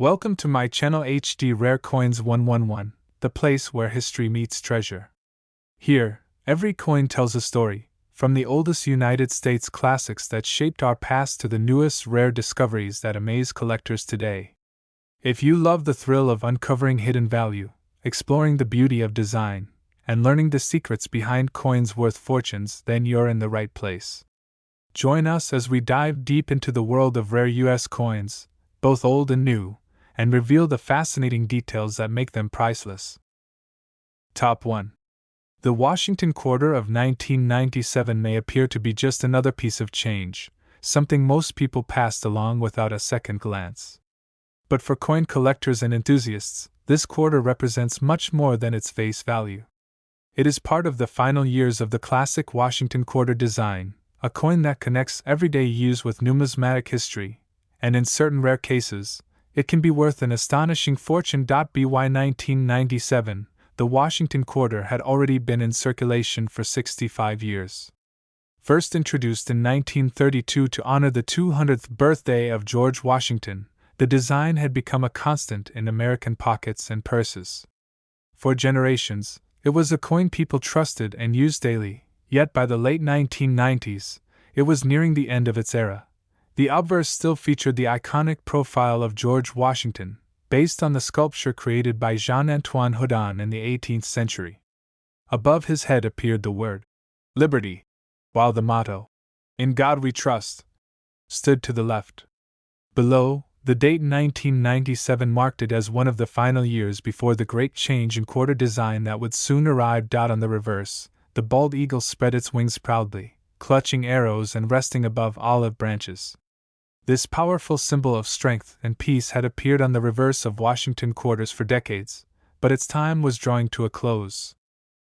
Welcome to my channel HD Rare Coins 111, the place where history meets treasure. Here, every coin tells a story, from the oldest United States classics that shaped our past to the newest rare discoveries that amaze collectors today. If you love the thrill of uncovering hidden value, exploring the beauty of design, and learning the secrets behind coins worth fortunes, then you're in the right place. Join us as we dive deep into the world of rare U.S. coins, both old and new, and reveal the fascinating details that make them priceless. Top 1. The Washington quarter of 1997 may appear to be just another piece of change, something most people passed along without a second glance. But for coin collectors and enthusiasts, this quarter represents much more than its face value. It is part of the final years of the classic Washington quarter design, a coin that connects everyday use with numismatic history, and in certain rare cases, it can be worth an astonishing fortune. By 1997, the Washington quarter had already been in circulation for 65 years. First introduced in 1932 to honor the 200th birthday of George Washington, the design had become a constant in American pockets and purses. For generations, it was a coin people trusted and used daily, yet by the late 1990s, it was nearing the end of its era. The obverse still featured the iconic profile of George Washington, based on the sculpture created by Jean-Antoine Houdon in the 18th century. Above his head appeared the word, Liberty, while the motto, In God We Trust, stood to the left. Below, the date 1997 marked it as one of the final years before the great change in quarter design that would soon arrive. On the reverse, the bald eagle spread its wings proudly, clutching arrows and resting above olive branches. This powerful symbol of strength and peace had appeared on the reverse of Washington quarters for decades, but its time was drawing to a close.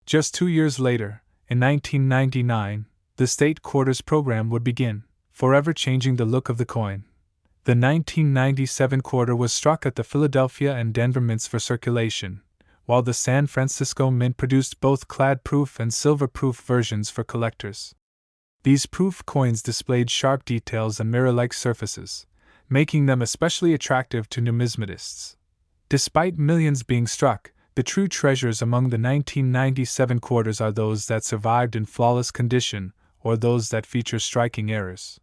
Just 2 years later, in 1999, the state quarters program would begin, forever changing the look of the coin. The 1997 quarter was struck at the Philadelphia and Denver mints for circulation, while the San Francisco Mint produced both clad-proof and silver-proof versions for collectors. These proof coins displayed sharp details and mirror-like surfaces, making them especially attractive to numismatists. Despite millions being struck, the true treasures among the 1997 quarters are those that survived in flawless condition or those that feature striking errors.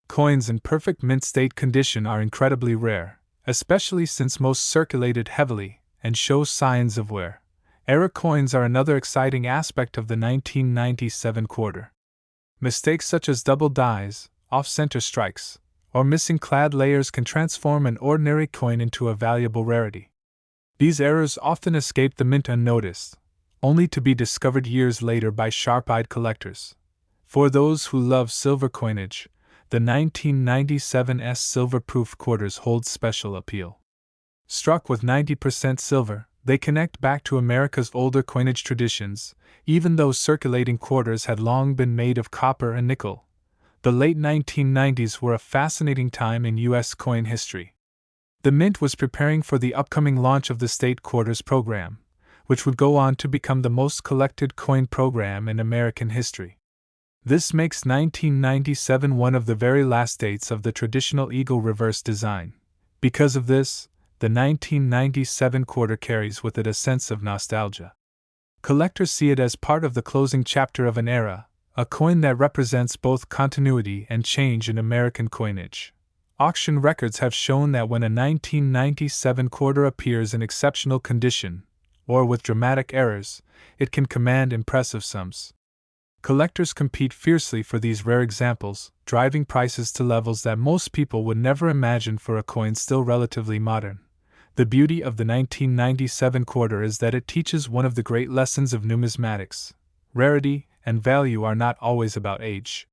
Coins in perfect mint state condition are incredibly rare, especially since most circulated heavily and show signs of wear. Error coins are another exciting aspect of the 1997 quarter. Mistakes such as double dies, off-center strikes, or missing clad layers can transform an ordinary coin into a valuable rarity. These errors often escape the mint unnoticed, only to be discovered years later by sharp-eyed collectors. For those who love silver coinage, the 1997's silver-proof quarters hold special appeal. Struck with 90% silver, they connect back to America's older coinage traditions, even though circulating quarters had long been made of copper and nickel. The late 1990s were a fascinating time in U.S. coin history. The Mint was preparing for the upcoming launch of the state quarters program, which would go on to become the most collected coin program in American history. This makes 1997 one of the very last dates of the traditional eagle reverse design. Because of this, the 1997 quarter carries with it a sense of nostalgia. Collectors see it as part of the closing chapter of an era, a coin that represents both continuity and change in American coinage. Auction records have shown that when a 1997 quarter appears in exceptional condition, or with dramatic errors, it can command impressive sums. Collectors compete fiercely for these rare examples, driving prices to levels that most people would never imagine for a coin still relatively modern. The beauty of the 1997 quarter is that it teaches one of the great lessons of numismatics. Rarity and value are not always about age.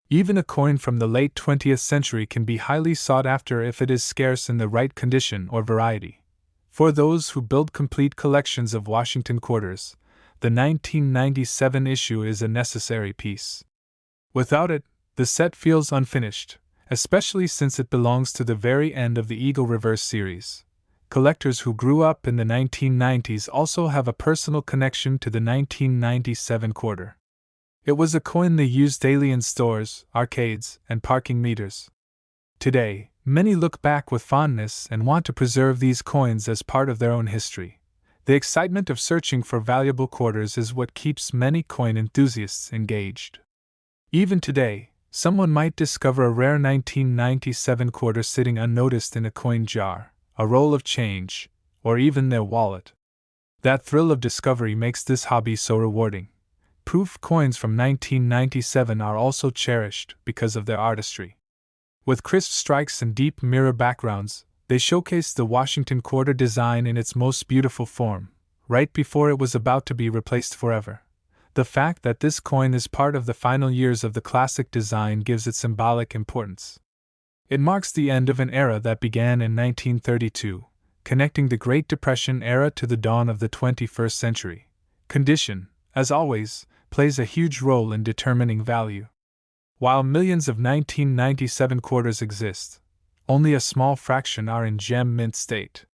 Even a coin from the late 20th century can be highly sought after if it is scarce in the right condition or variety. For those who build complete collections of Washington quarters, the 1997 issue is a necessary piece. Without it, the set feels unfinished, especially since it belongs to the very end of the Eagle Reverse series. Collectors who grew up in the 1990s also have a personal connection to the 1997 quarter. It was a coin they used daily in stores, arcades, and parking meters. Today, Many look back with fondness and want to preserve these coins as part of their own history. The excitement of searching for valuable quarters is what keeps many coin enthusiasts engaged. Even today, someone might discover a rare 1997 quarter sitting unnoticed in a coin jar, a roll of change, or even their wallet. That thrill of discovery makes this hobby so rewarding. Proof coins from 1997 are also cherished because of their artistry. With crisp strikes and deep mirror backgrounds, they showcase the Washington quarter design in its most beautiful form, right before it was about to be replaced forever. The fact that this coin is part of the final years of the classic design gives it symbolic importance. It marks the end of an era that began in 1932, connecting the Great Depression era to the dawn of the 21st century. Condition, as always, plays a huge role in determining value. While millions of 1997 quarters exist, only a small fraction are in gem mint state.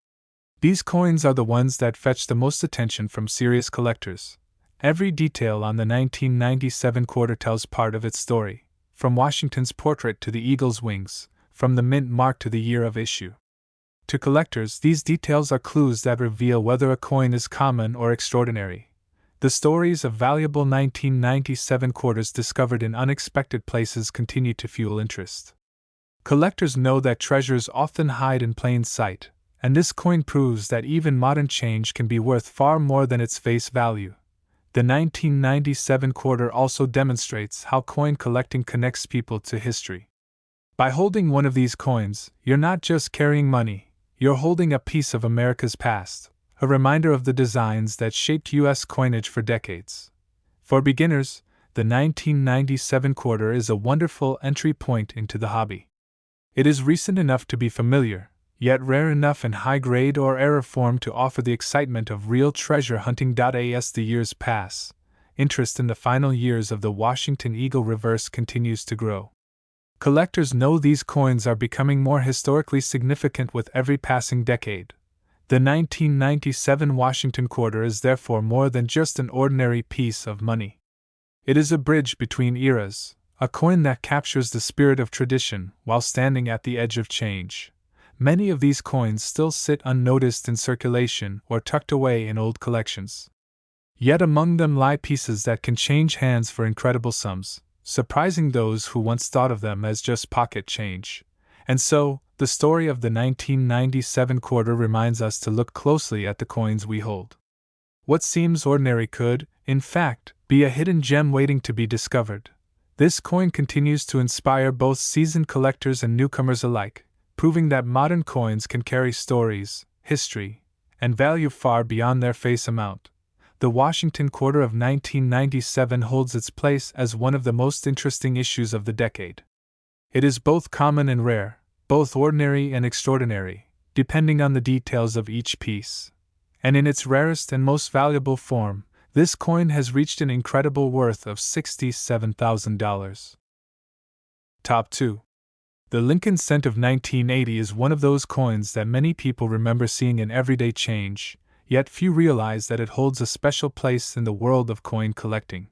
These coins are the ones that fetch the most attention from serious collectors. Every detail on the 1997 quarter tells part of its story, from Washington's portrait to the eagle's wings, from the mint mark to the year of issue. To collectors, these details are clues that reveal whether a coin is common or extraordinary. The stories of valuable 1997 quarters discovered in unexpected places continue to fuel interest. Collectors know that treasures often hide in plain sight, and this coin proves that even modern change can be worth far more than its face value. The 1997 quarter also demonstrates how coin collecting connects people to history. By holding one of these coins, you're not just carrying money, you're holding a piece of America's past, a reminder of the designs that shaped U.S. coinage for decades. For beginners, the 1997 quarter is a wonderful entry point into the hobby. It is recent enough to be familiar, yet rare enough in high-grade or error form to offer the excitement of real treasure hunting. As the years pass, interest in the final years of the Washington Eagle reverse continues to grow. Collectors know these coins are becoming more historically significant with every passing decade. The 1997 Washington quarter is therefore more than just an ordinary piece of money. It is a bridge between eras, a coin that captures the spirit of tradition while standing at the edge of change. Many of these coins still sit unnoticed in circulation or tucked away in old collections. Yet among them lie pieces that can change hands for incredible sums, surprising those who once thought of them as just pocket change. And so, the story of the 1997 quarter reminds us to look closely at the coins we hold. What seems ordinary could, in fact, be a hidden gem waiting to be discovered. This coin continues to inspire both seasoned collectors and newcomers alike, proving that modern coins can carry stories, history, and value far beyond their face amount. The Washington quarter of 1997 holds its place as one of the most interesting issues of the decade. It is both common and rare, both ordinary and extraordinary, depending on the details of each piece. And in its rarest and most valuable form, this coin has reached an incredible worth of $67,000. Top 2. The Lincoln Cent of 1980 is one of those coins that many people remember seeing in everyday change, yet few realize that it holds a special place in the world of coin collecting.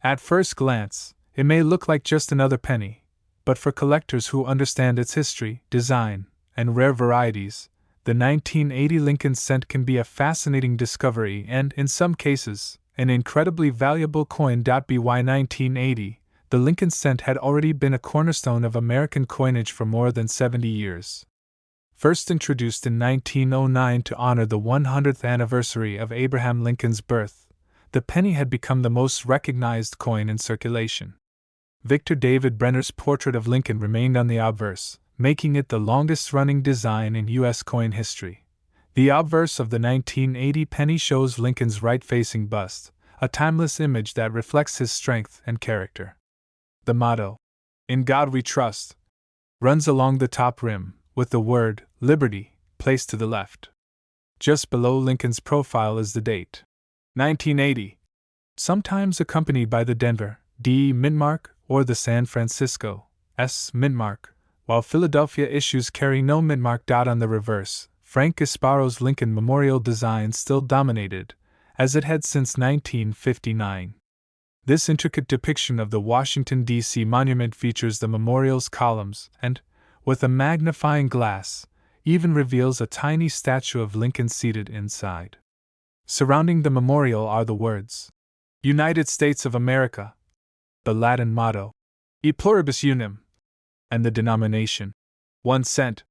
At first glance, it may look like just another penny, but for collectors who understand its history, design, and rare varieties, the 1980 Lincoln Cent can be a fascinating discovery and, in some cases, an incredibly valuable coin. By 1980, the Lincoln Cent had already been a cornerstone of American coinage for more than 70 years. First introduced in 1909 to honor the 100th anniversary of Abraham Lincoln's birth, the penny had become the most recognized coin in circulation. Victor David Brenner's portrait of Lincoln remained on the obverse, making it the longest-running design in U.S. coin history. The obverse of the 1980 penny shows Lincoln's right-facing bust, a timeless image that reflects his strength and character. The motto, "In God We Trust," runs along the top rim, with the word "Liberty" placed to the left. Just below Lincoln's profile is the date, 1980, sometimes accompanied by the Denver D mintmark or the San Francisco S mintmark, while Philadelphia issues carry no mintmark. On the reverse, Frank Gasparo's Lincoln Memorial design still dominated, as it had since 1959. This intricate depiction of the Washington, D.C. monument features the memorial's columns and, with a magnifying glass, even reveals a tiny statue of Lincoln seated inside. Surrounding the memorial are the words, United States of America, the Latin motto, E pluribus unum, and the denomination, 1 cent.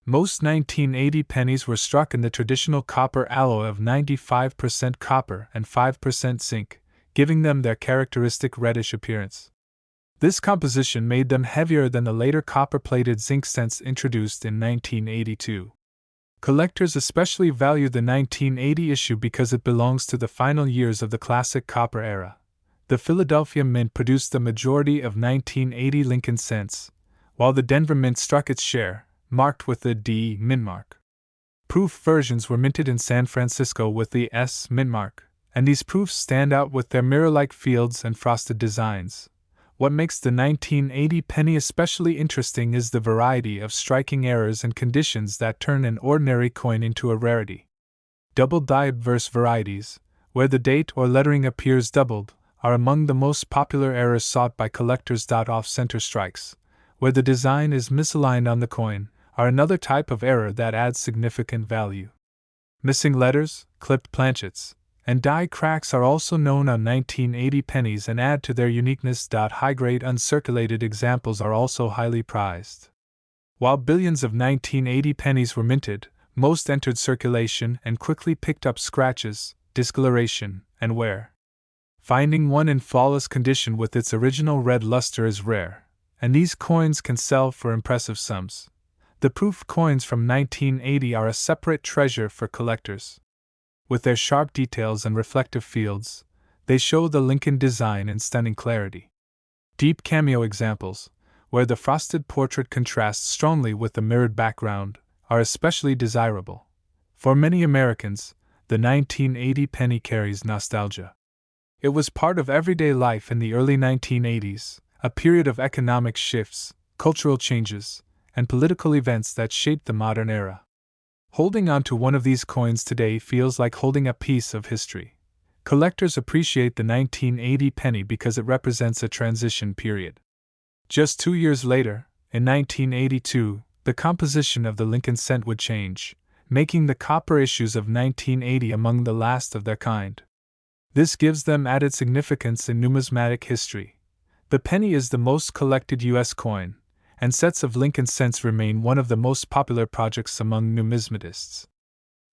Most 1980 pennies were struck in the traditional copper alloy of 95% copper and 5% zinc, giving them their characteristic reddish appearance. This composition made them heavier than the later copper-plated zinc cents introduced in 1982. Collectors especially value the 1980 issue because it belongs to the final years of the classic copper era. The Philadelphia Mint produced the majority of 1980 Lincoln cents, while the Denver Mint struck its share, marked with the D mint mark. Proof versions were minted in San Francisco with the S mint mark, and these proofs stand out with their mirror-like fields and frosted designs. What makes the 1980 penny especially interesting is the variety of striking errors and conditions that turn an ordinary coin into a rarity. Double-die obverse varieties, where the date or lettering appears doubled, are among the most popular errors sought by collectors. Off-center strikes, where the design is misaligned on the coin, are another type of error that adds significant value. Missing letters, clipped planchets, and die cracks are also known on 1980 pennies and add to their uniqueness. High-grade uncirculated examples are also highly prized. While billions of 1980 pennies were minted, most entered circulation and quickly picked up scratches, discoloration, and wear. Finding one in flawless condition with its original red luster is rare, and these coins can sell for impressive sums. The proof coins from 1980 are a separate treasure for collectors. With their sharp details and reflective fields, they show the Lincoln design in stunning clarity. Deep cameo examples, where the frosted portrait contrasts strongly with the mirrored background, are especially desirable. For many Americans, the 1980 penny carries nostalgia. It was part of everyday life in the early 1980s, a period of economic shifts, cultural changes, and political events that shaped the modern era. Holding on to one of these coins today feels like holding a piece of history. Collectors appreciate the 1980 penny because it represents a transition period. Just 2 years later, in 1982, the composition of the Lincoln cent would change, making the copper issues of 1980 among the last of their kind. This gives them added significance in numismatic history. The penny is the most collected U.S. coin, and sets of Lincoln cents remain one of the most popular projects among numismatists.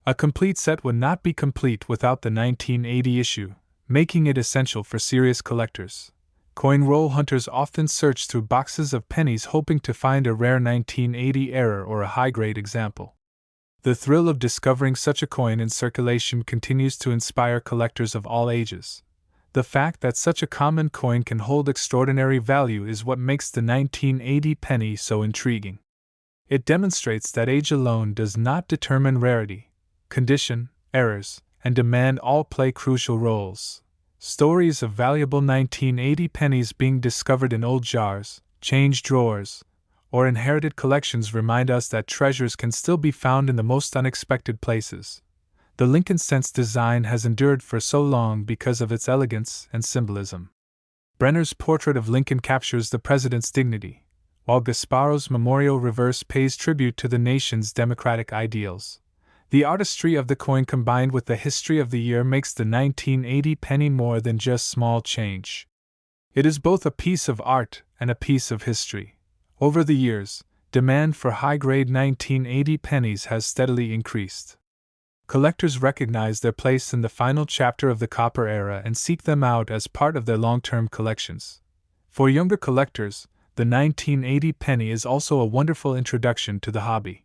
A complete set would not be complete without the 1980 issue, making it essential for serious collectors. Coin roll hunters often search through boxes of pennies hoping to find a rare 1980 error or a high-grade example. The thrill of discovering such a coin in circulation continues to inspire collectors of all ages. The fact that such a common coin can hold extraordinary value is what makes the 1980 penny so intriguing. It demonstrates that age alone does not determine rarity. Condition, errors, and demand all play crucial roles. Stories of valuable 1980 pennies being discovered in old jars, changed drawers, or inherited collections remind us that treasures can still be found in the most unexpected places. The Lincoln cent's design has endured for so long because of its elegance and symbolism. Brenner's portrait of Lincoln captures the president's dignity, while Gasparo's memorial reverse pays tribute to the nation's democratic ideals. The artistry of the coin combined with the history of the year makes the 1980 penny more than just small change. It is both a piece of art and a piece of history. Over the years, demand for high-grade 1980 pennies has steadily increased. Collectors recognize their place in the final chapter of the copper era and seek them out as part of their long-term collections. For younger collectors, the 1980 penny is also a wonderful introduction to the hobby.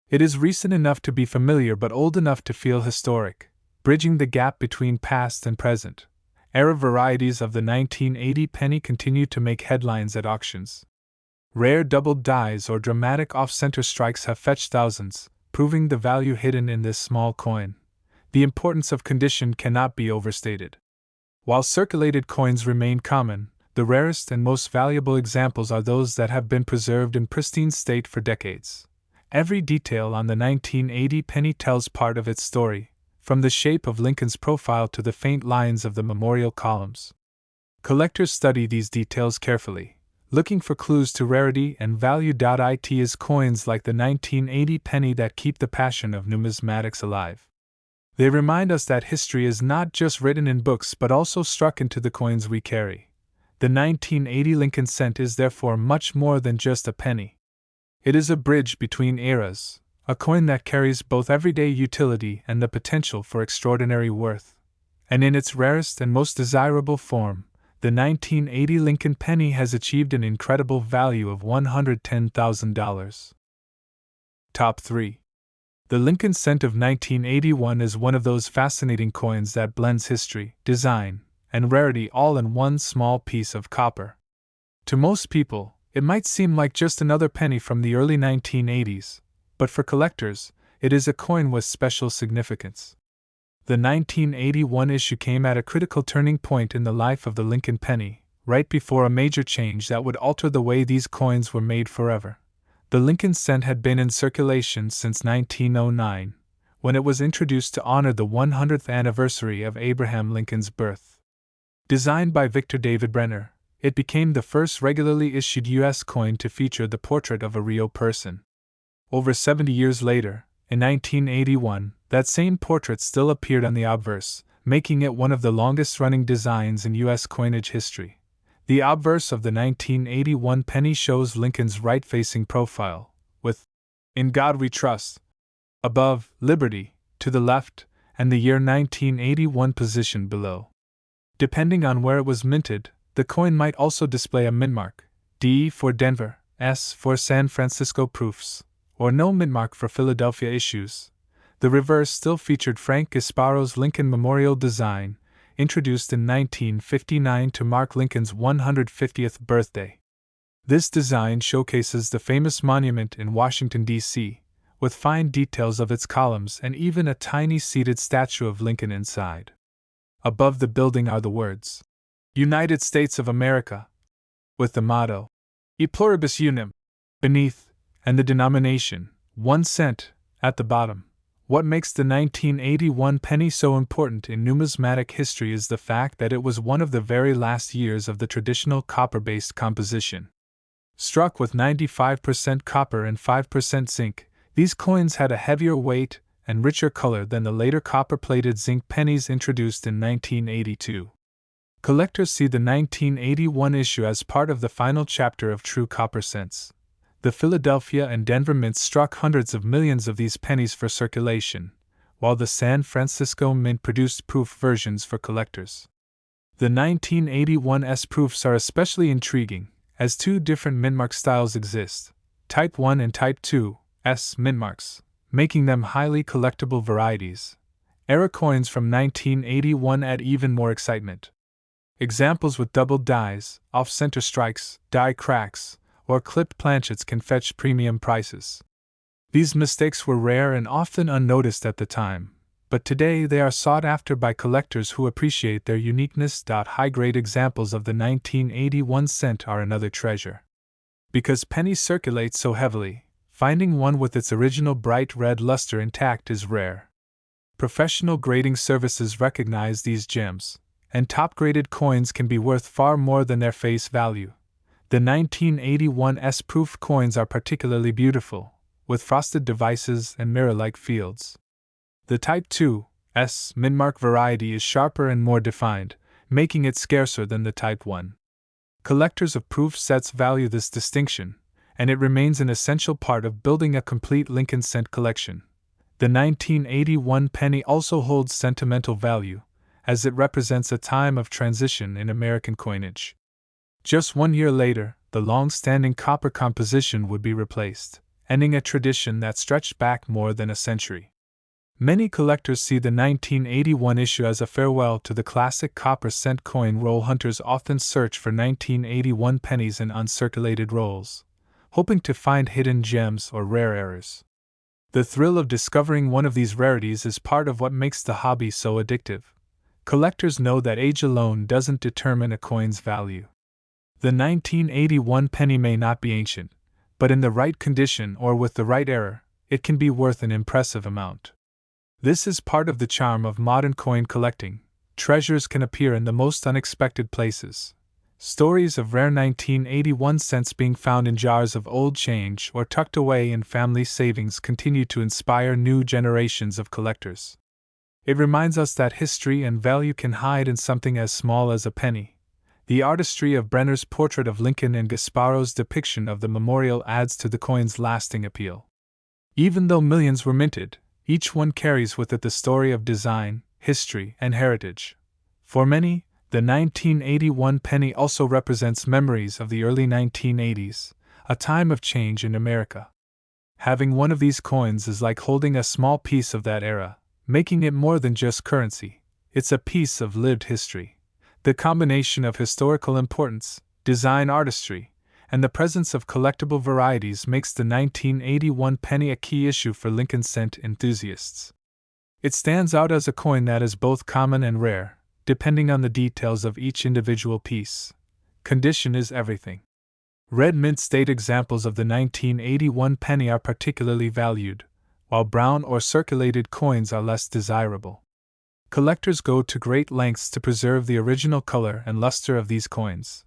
It is recent enough to be familiar but old enough to feel historic, bridging the gap between past and present. Era varieties of the 1980 penny continue to make headlines at auctions. Rare doubled dies or dramatic off-center strikes have fetched thousands, proving the value hidden in this small coin. The importance of condition cannot be overstated. While circulated coins remain common, the rarest and most valuable examples are those that have been preserved in pristine state for decades. Every detail on the 1980 penny tells part of its story, from the shape of Lincoln's profile to the faint lines of the memorial columns. Collectors study these details carefully, looking for clues to rarity and value. It is coins like the 1980 penny that keep the passion of numismatics alive. They remind us that history is not just written in books but also struck into the coins we carry. The 1980 Lincoln cent is therefore much more than just a penny. It is a bridge between eras, a coin that carries both everyday utility and the potential for extraordinary worth. And in its rarest and most desirable form, the 1980 Lincoln penny has achieved an incredible value of $110,000. Top 3. The Lincoln cent of 1981 is one of those fascinating coins that blends history, design, and rarity all in one small piece of copper. To most people, it might seem like just another penny from the early 1980s, but for collectors, it is a coin with special significance. The 1981 issue came at a critical turning point in the life of the Lincoln penny, right before a major change that would alter the way these coins were made forever. The Lincoln cent had been in circulation since 1909, when it was introduced to honor the 100th anniversary of Abraham Lincoln's birth. Designed by Victor David Brenner, it became the first regularly issued U.S. coin to feature the portrait of a real person. Over 70 years later, in 1981, that same portrait still appeared on the obverse, making it one of the longest-running designs in U.S. coinage history. The obverse of the 1981 penny shows Lincoln's right-facing profile, with "In God We Trust" above, "Liberty" to the left, and the year 1981 positioned below. Depending on where it was minted, the coin might also display a mintmark, D for Denver, S for San Francisco proofs, or no mintmark for Philadelphia issues. The reverse still featured Frank Gasparo's Lincoln Memorial design, introduced in 1959 to mark Lincoln's 150th birthday. This design showcases the famous monument in Washington, D.C., with fine details of its columns and even a tiny seated statue of Lincoln inside. Above the building are the words, "United States of America," with the motto, "E pluribus unum," beneath, and the denomination, 1 cent, at the bottom. What makes the 1981 penny so important in numismatic history is the fact that it was one of the very last years of the traditional copper-based composition. Struck with 95% copper and 5% zinc, these coins had a heavier weight and richer color than the later copper-plated zinc pennies introduced in 1982. Collectors see the 1981 issue as part of the final chapter of true copper cents. The Philadelphia and Denver mints struck hundreds of millions of these pennies for circulation, while the San Francisco Mint produced proof versions for collectors. The 1981 S proofs are especially intriguing, as two different mintmark styles exist, Type 1 and Type 2 S mintmarks, making them highly collectible varieties. Era coins from 1981 add even more excitement. Examples with doubled dies, off-center strikes, die cracks, or clipped planchets can fetch premium prices. These mistakes were rare and often unnoticed at the time, but today they are sought after by collectors who appreciate their uniqueness. High-grade examples of the 1981 cent are another treasure. Because pennies circulate so heavily, finding one with its original bright red luster intact is rare. Professional grading services recognize these gems, and top-graded coins can be worth far more than their face value. The 1981 S-proof coins are particularly beautiful, with frosted devices and mirror-like fields. The Type 2 S mintmark variety is sharper and more defined, making it scarcer than the Type 1. Collectors of proof sets value this distinction, and it remains an essential part of building a complete Lincoln cent collection. The 1981 penny also holds sentimental value, as it represents a time of transition in American coinage. Just 1 year later, the long-standing copper composition would be replaced, ending a tradition that stretched back more than a century. Many collectors see the 1981 issue as a farewell to the classic copper cent coin. Roll hunters often search for 1981 pennies in uncirculated rolls, hoping to find hidden gems or rare errors. The thrill of discovering one of these rarities is part of what makes the hobby so addictive. Collectors know that age alone doesn't determine a coin's value. The 1981 penny may not be ancient, but in the right condition or with the right error, it can be worth an impressive amount. This is part of the charm of modern coin collecting. Treasures can appear in the most unexpected places. Stories of rare 1981 cents being found in jars of old change or tucked away in family savings continue to inspire new generations of collectors. It reminds us that history and value can hide in something as small as a penny. The artistry of Brenner's portrait of Lincoln and Gasparo's depiction of the memorial adds to the coin's lasting appeal. Even though millions were minted, each one carries with it the story of design, history, and heritage. For many, the 1981 penny also represents memories of the early 1980s, a time of change in America. Having one of these coins is like holding a small piece of that era, making it more than just currency. It's a piece of lived history. The combination of historical importance, design artistry, and the presence of collectible varieties makes the 1981 penny a key issue for Lincoln cent enthusiasts. It stands out as a coin that is both common and rare, depending on the details of each individual piece. Condition is everything. Red mint state examples of the 1981 penny are particularly valued, while brown or circulated coins are less desirable. Collectors go to great lengths to preserve the original color and luster of these coins.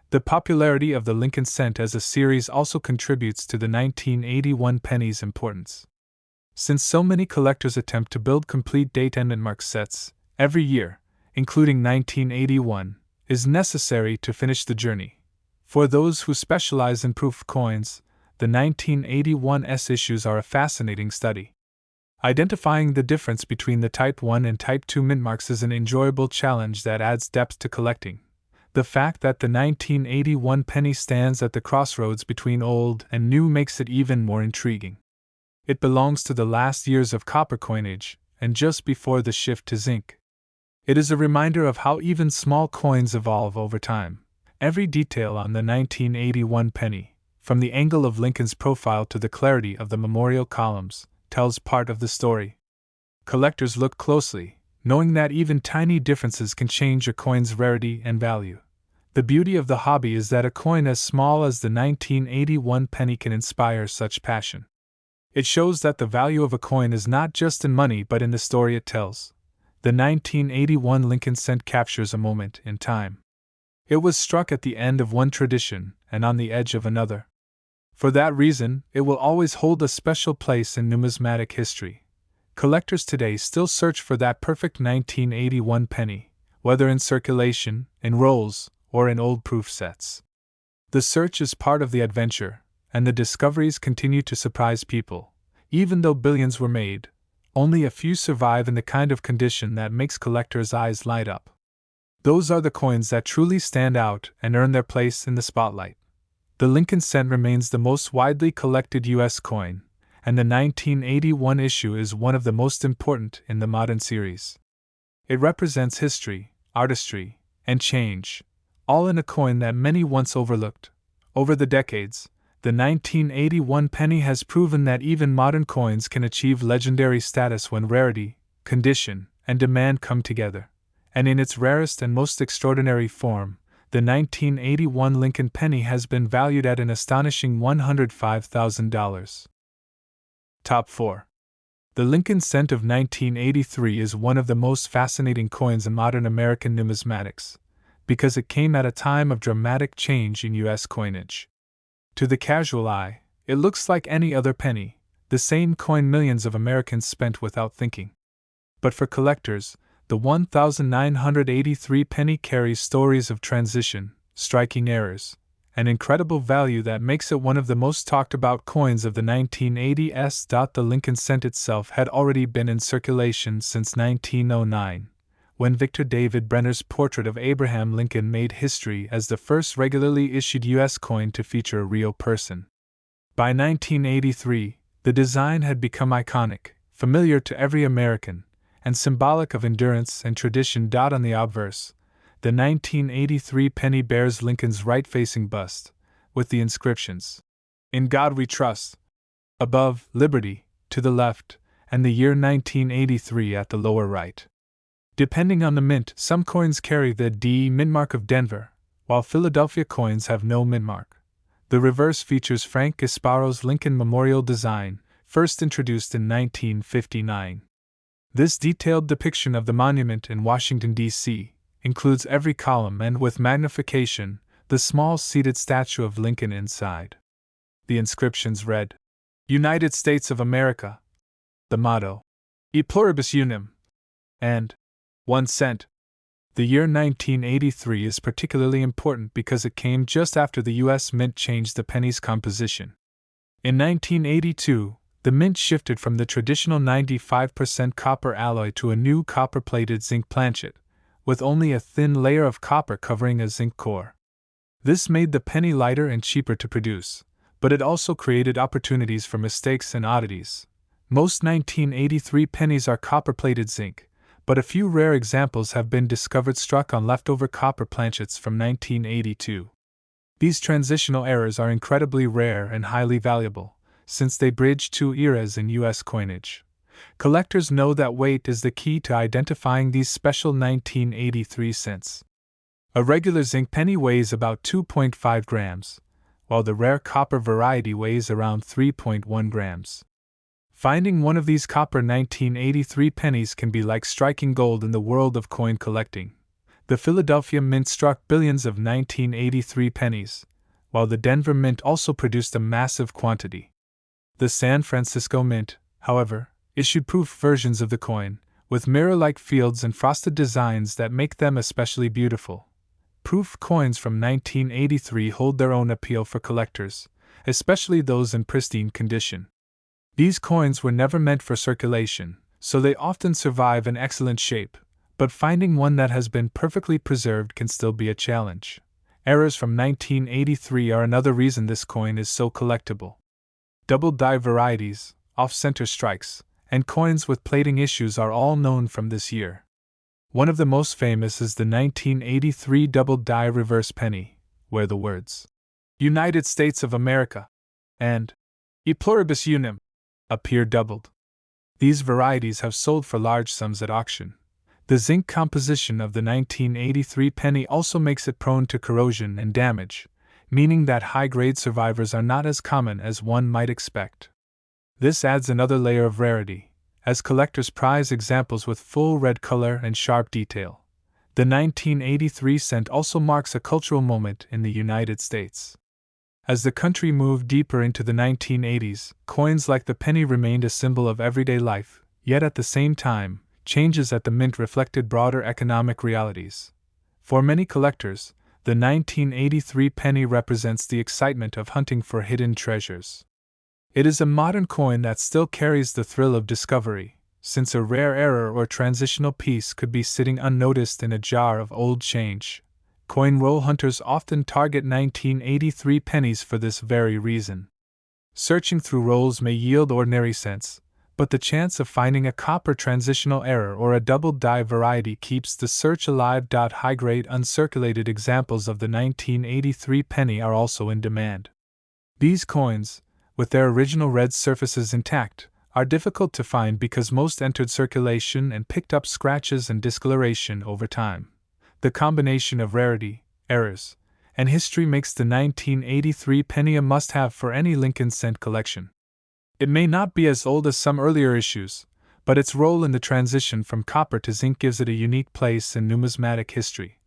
The popularity of the Lincoln cent as a series also contributes to the 1981 penny's importance. Since so many collectors attempt to build complete date and mint mark sets every year, including 1981, is necessary to finish the journey. For those who specialize in proof coins, the 1981's issues are a fascinating study. Identifying the difference between the Type 1 and Type 2 mint marks is an enjoyable challenge that adds depth to collecting. The fact that the 1981 penny stands at the crossroads between old and new makes it even more intriguing. It belongs to the last years of copper coinage, and just before the shift to zinc. It is a reminder of how even small coins evolve over time. Every detail on the 1981 penny, from the angle of Lincoln's profile to the clarity of the memorial columns, tells part of the story. Collectors look closely, knowing that even tiny differences can change a coin's rarity and value. The beauty of the hobby is that a coin as small as the 1981 penny can inspire such passion. It shows that the value of a coin is not just in money but in the story it tells. The 1981 Lincoln cent captures a moment in time. It was struck at the end of one tradition and on the edge of another. For that reason, it will always hold a special place in numismatic history. Collectors today still search for that perfect 1981 penny, whether in circulation, in rolls, or in old proof sets. The search is part of the adventure, and the discoveries continue to surprise people. Even though billions were made, only a few survive in the kind of condition that makes collectors' eyes light up. Those are the coins that truly stand out and earn their place in the spotlight. The Lincoln cent remains the most widely collected U.S. coin, and the 1981 issue is one of the most important in the modern series. It represents history, artistry, and change, all in a coin that many once overlooked. Over the decades, the 1981 penny has proven that even modern coins can achieve legendary status when rarity, condition, and demand come together. And in its rarest and most extraordinary form, the 1981 Lincoln penny has been valued at an astonishing $105,000. Top 4. The Lincoln cent of 1983 is one of the most fascinating coins in modern American numismatics, because it came at a time of dramatic change in U.S. coinage. To the casual eye, it looks like any other penny, the same coin millions of Americans spent without thinking. But for collectors, the 1983 penny carries stories of transition, striking errors, and incredible value that makes it one of the most talked about coins of the 1980s. The Lincoln cent itself had already been in circulation since 1909, when Victor David Brenner's portrait of Abraham Lincoln made history as the first regularly issued U.S. coin to feature a real person. By 1983, the design had become iconic, familiar to every American, and symbolic of endurance and tradition. On the obverse, the 1983 penny bears Lincoln's right-facing bust, with the inscriptions, "In God We Trust," above, "Liberty," to the left, and the year 1983 at the lower right. Depending on the mint, some coins carry the D mint mark of Denver, while Philadelphia coins have no mint mark. The reverse features Frank Gasparo's Lincoln Memorial design, first introduced in 1959. This detailed depiction of the monument in Washington, D.C., includes every column and, with magnification, the small seated statue of Lincoln inside. The inscriptions read, United States of America. The motto, E pluribus unum, and 1 cent. The year 1983 is particularly important because it came just after the U.S. Mint changed the penny's composition. In 1982, the Mint shifted from the traditional 95% copper alloy to a new copper-plated zinc planchet, with only a thin layer of copper covering a zinc core. This made the penny lighter and cheaper to produce, but it also created opportunities for mistakes and oddities. Most 1983 pennies are copper-plated zinc, but a few rare examples have been discovered struck on leftover copper planchets from 1982. These transitional errors are incredibly rare and highly valuable, since they bridge two eras in U.S. coinage. Collectors know that weight is the key to identifying these special 1983 cents. A regular zinc penny weighs about 2.5 grams, while the rare copper variety weighs around 3.1 grams. Finding one of these copper 1983 pennies can be like striking gold in the world of coin collecting. The Philadelphia Mint struck billions of 1983 pennies, while the Denver Mint also produced a massive quantity. The San Francisco Mint, however, issued proof versions of the coin, with mirror-like fields and frosted designs that make them especially beautiful. Proof coins from 1983 hold their own appeal for collectors, especially those in pristine condition. These coins were never meant for circulation, so they often survive in excellent shape, but finding one that has been perfectly preserved can still be a challenge. Errors from 1983 are another reason this coin is so collectible. Double die varieties, off-center strikes, and coins with plating issues are all known from this year. One of the most famous is the 1983 double die reverse penny, where the words, United States of America, and E pluribus unum appear doubled. These varieties have sold for large sums at auction. The zinc composition of the 1983 penny also makes it prone to corrosion and damage, meaning that high-grade survivors are not as common as one might expect. This adds another layer of rarity, as collectors prize examples with full red color and sharp detail. The 1983 cent also marks a cultural moment in the United States. As the country moved deeper into the 1980s, coins like the penny remained a symbol of everyday life, yet at the same time, changes at the mint reflected broader economic realities. For many collectors, the 1983 penny represents the excitement of hunting for hidden treasures. It is a modern coin that still carries the thrill of discovery, since a rare error or transitional piece could be sitting unnoticed in a jar of old change. Coin roll hunters often target 1983 pennies for this very reason. Searching through rolls may yield ordinary cents, but the chance of finding a copper transitional error or a double die variety keeps the search alive. High-grade uncirculated examples of the 1983 penny are also in demand. These coins, with their original red surfaces intact, are difficult to find because most entered circulation and picked up scratches and discoloration over time. The combination of rarity, errors, and history makes the 1983 penny a must-have for any Lincoln cent collection. It may not be as old as some earlier issues, but its role in the transition from copper to zinc gives it a unique place in numismatic history.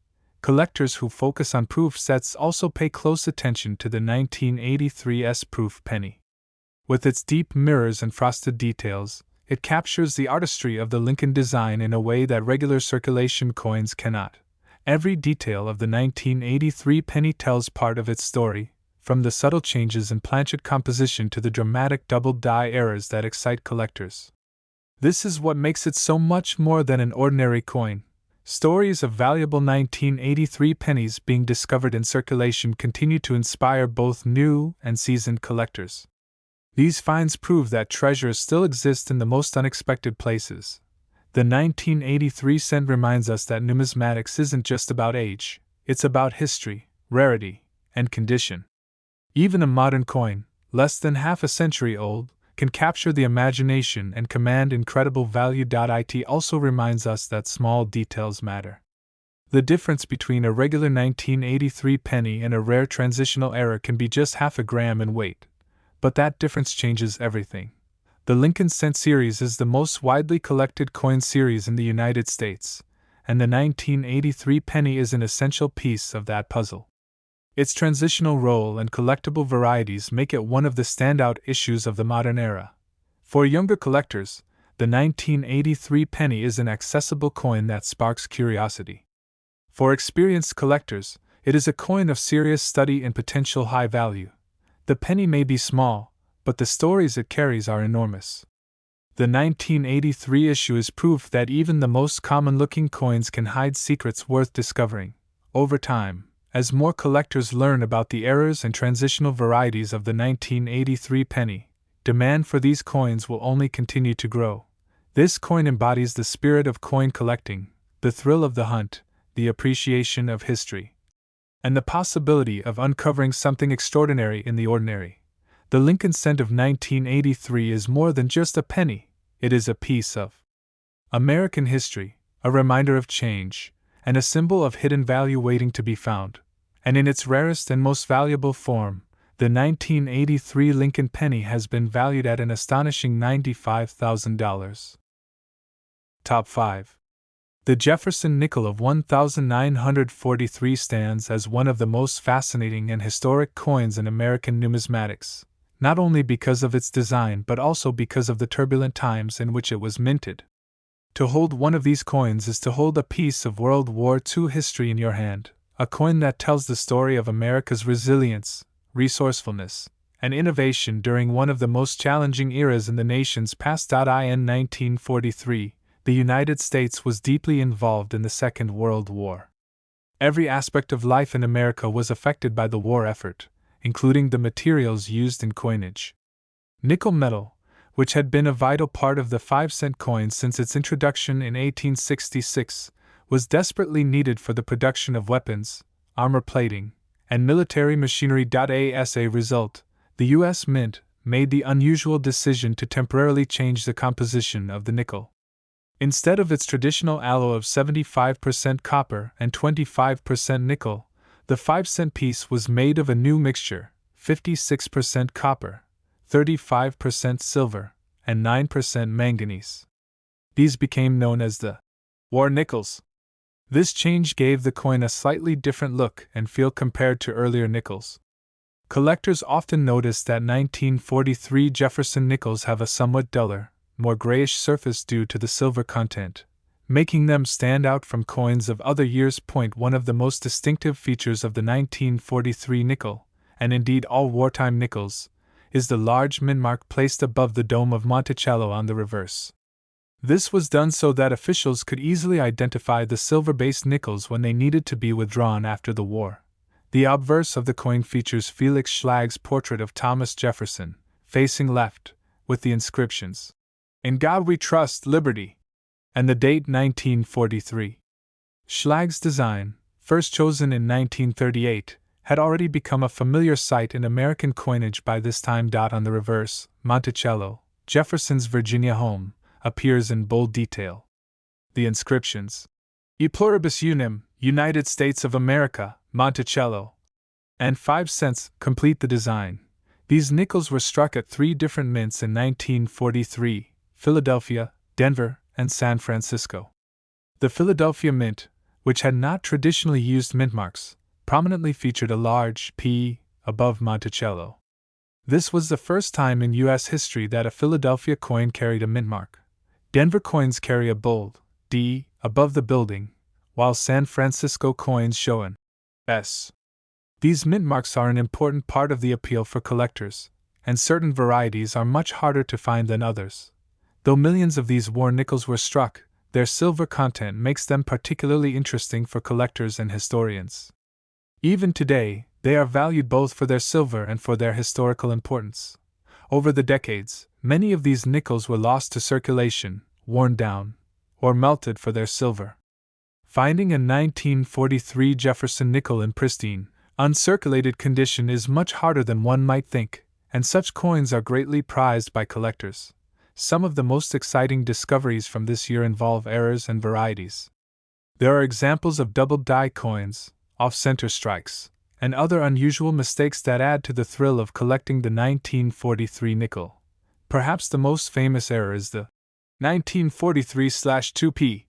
Collectors who focus on proof sets also pay close attention to the 1983's proof penny. With its deep mirrors and frosted details, it captures the artistry of the Lincoln design in a way that regular circulation coins cannot. Every detail of the 1983 penny tells part of its story, from the subtle changes in planchet composition to the dramatic double die errors that excite collectors. This is what makes it so much more than an ordinary coin. Stories of valuable 1983 pennies being discovered in circulation continue to inspire both new and seasoned collectors. These finds prove that treasures still exist in the most unexpected places. The 1983 cent reminds us that numismatics isn't just about age, it's about history, rarity, and condition. Even a modern coin, less than half a century old, can capture the imagination and command incredible value. It also reminds us that small details matter. The difference between a regular 1983 penny and a rare transitional error can be just half a gram in weight, but that difference changes everything. The Lincoln Cent series is the most widely collected coin series in the United States, and the 1983 penny is an essential piece of that puzzle. Its transitional role and collectible varieties make it one of the standout issues of the modern era. For younger collectors, the 1983 penny is an accessible coin that sparks curiosity. For experienced collectors, it is a coin of serious study and potential high value. The penny may be small, but the stories it carries are enormous. The 1983 issue is proof that even the most common-looking coins can hide secrets worth discovering. Over time, as more collectors learn about the errors and transitional varieties of the 1983 penny, demand for these coins will only continue to grow. This coin embodies the spirit of coin collecting, the thrill of the hunt, the appreciation of history, and the possibility of uncovering something extraordinary in the ordinary. The Lincoln cent of 1983 is more than just a penny, it is a piece of American history, a reminder of change, and a symbol of hidden value waiting to be found. And in its rarest and most valuable form, the 1983 Lincoln penny has been valued at an astonishing $95,000. Top 5. The Jefferson nickel of 1943 stands as one of the most fascinating and historic coins in American numismatics, not only because of its design but also because of the turbulent times in which it was minted. To hold one of these coins is to hold a piece of World War II history in your hand, a coin that tells the story of America's resilience, resourcefulness, and innovation during one of the most challenging eras in the nation's past. In 1943, the United States was deeply involved in the Second World War. Every aspect of life in America was affected by the war effort, including the materials used in coinage. Nickel metal, which had been a vital part of the 5-cent coin since its introduction in 1866, was desperately needed for the production of weapons, armor plating, and military machinery. As a result, the U.S. Mint made the unusual decision to temporarily change the composition of the nickel. Instead of its traditional alloy of 75% copper and 25% nickel, the 5-cent piece was made of a new mixture, 56% copper, 35% silver, and 9% manganese. These became known as the war nickels. This change gave the coin a slightly different look and feel compared to earlier nickels. Collectors often notice that 1943 Jefferson nickels have a somewhat duller, more grayish surface due to the silver content, making them stand out from coins of other years. One of the most distinctive features of the 1943 nickel, and indeed all wartime nickels, is the large mint mark placed above the dome of Monticello on the reverse. This was done so that officials could easily identify the silver-based nickels when they needed to be withdrawn after the war. The obverse of the coin features Felix Schlage's portrait of Thomas Jefferson, facing left, with the inscriptions, "In God We Trust, Liberty," and the date 1943. Schlage's design, first chosen in 1938, had already become a familiar sight in American coinage by this time. On the reverse, Monticello, Jefferson's Virginia home, appears in bold detail. The inscriptions, E pluribus unum, United States of America, Monticello, and 5 cents complete the design. These nickels were struck at 3 different mints in 1943, Philadelphia, Denver, and San Francisco. The Philadelphia Mint, which had not traditionally used mint marks, prominently featured a large P above Monticello. This was the first time in U.S. history that a Philadelphia coin carried a mint mark. Denver coins carry a bold D above the building, while San Francisco coins show an S. These mint marks are an important part of the appeal for collectors, and certain varieties are much harder to find than others. Though millions of these war nickels were struck, their silver content makes them particularly interesting for collectors and historians. Even today, they are valued both for their silver and for their historical importance. Over the decades, many of these nickels were lost to circulation, worn down, or melted for their silver. Finding a 1943 Jefferson nickel in pristine, uncirculated condition is much harder than one might think, and such coins are greatly prized by collectors. Some of the most exciting discoveries from this year involve errors and varieties. There are examples of double-die coins, off-center strikes, and other unusual mistakes that add to the thrill of collecting the 1943 nickel. Perhaps the most famous error is the 1943/2p,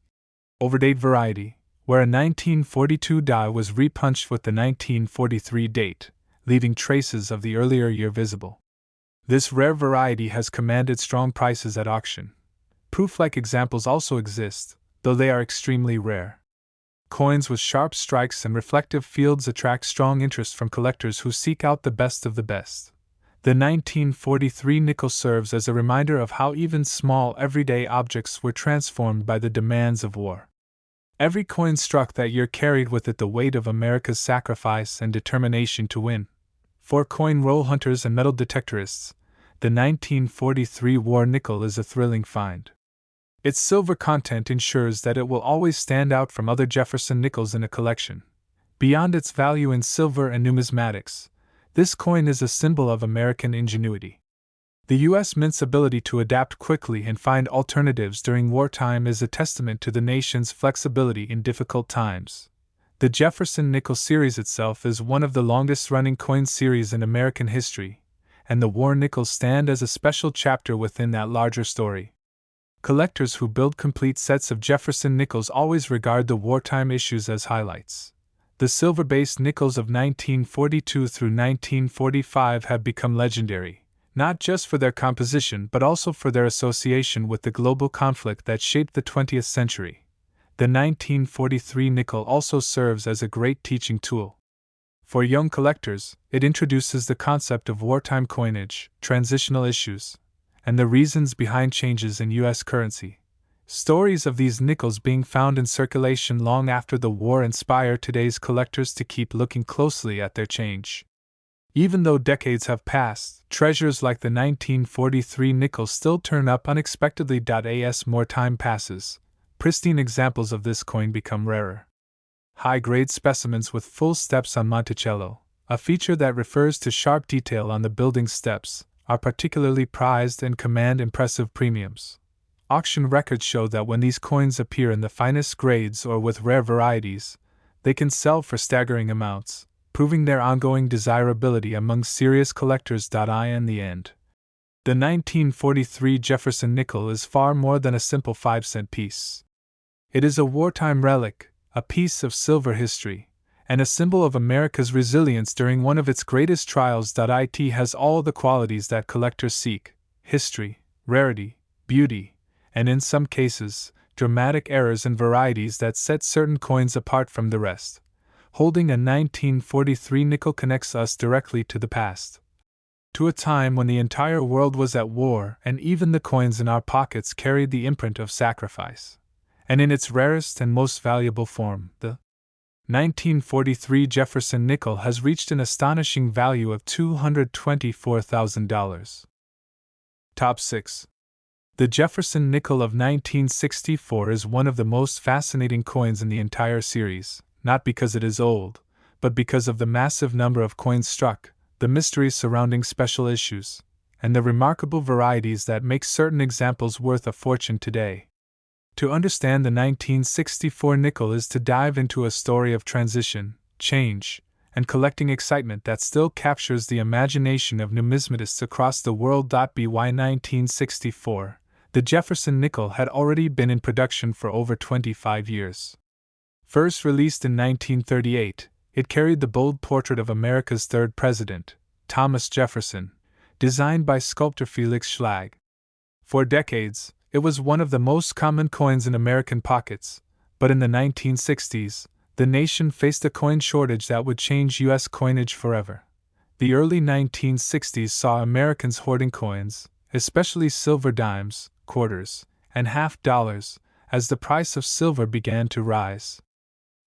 overdate variety, where a 1942 die was repunched with the 1943 date, leaving traces of the earlier year visible. This rare variety has commanded strong prices at auction. Proof-like examples also exist, though they are extremely rare. Coins with sharp strikes and reflective fields attract strong interest from collectors who seek out the best of the best. The 1943 nickel serves as a reminder of how even small everyday objects were transformed by the demands of war. Every coin struck that year carried with it the weight of America's sacrifice and determination to win. For coin roll hunters and metal detectorists, the 1943 war nickel is a thrilling find. Its silver content ensures that it will always stand out from other Jefferson nickels in a collection. Beyond its value in silver and numismatics, this coin is a symbol of American ingenuity. The U.S. Mint's ability to adapt quickly and find alternatives during wartime is a testament to the nation's flexibility in difficult times. The Jefferson Nickel series itself is one of the longest-running coin series in American history, and the war nickels stand as a special chapter within that larger story. Collectors who build complete sets of Jefferson nickels always regard the wartime issues as highlights. The silver-based nickels of 1942 through 1945 have become legendary, not just for their composition but also for their association with the global conflict that shaped the 20th century. The 1943 nickel also serves as a great teaching tool. For young collectors, it introduces the concept of wartime coinage, transitional issues, and the reasons behind changes in U.S. currency. Stories of these nickels being found in circulation long after the war inspire today's collectors to keep looking closely at their change. Even though decades have passed, treasures like the 1943 nickel still turn up unexpectedly. As more time passes, pristine examples of this coin become rarer. High-grade specimens with full steps on Monticello, a feature that refers to sharp detail on the building's steps, are particularly prized and command impressive premiums. Auction records show that when these coins appear in the finest grades or with rare varieties, they can sell for staggering amounts, proving their ongoing desirability among serious collectors. In the end, the 1943 Jefferson nickel is far more than a simple 5-cent piece. It is a wartime relic, a piece of silver history, and a symbol of America's resilience during one of its greatest trials. It has all the qualities that collectors seek: history, rarity, beauty, and in some cases, dramatic errors and varieties that set certain coins apart from the rest. Holding a 1943 nickel connects us directly to the past, to a time when the entire world was at war and even the coins in our pockets carried the imprint of sacrifice. And in its rarest and most valuable form, the 1943 Jefferson nickel has reached an astonishing value of $224,000. Top 6. The Jefferson nickel of 1964 is one of the most fascinating coins in the entire series, not because it is old, but because of the massive number of coins struck, the mysteries surrounding special issues, and the remarkable varieties that make certain examples worth a fortune today. To understand the 1964 nickel is to dive into a story of transition, change, and collecting excitement that still captures the imagination of numismatists across the world. By 1964, the Jefferson nickel had already been in production for over 25 years. First released in 1938, it carried the bold portrait of America's third president, Thomas Jefferson, designed by sculptor Felix Schlag. For decades, it was one of the most common coins in American pockets, but in the 1960s, the nation faced a coin shortage that would change U.S. coinage forever. The early 1960s saw Americans hoarding coins, especially silver dimes, quarters, and half dollars, as the price of silver began to rise.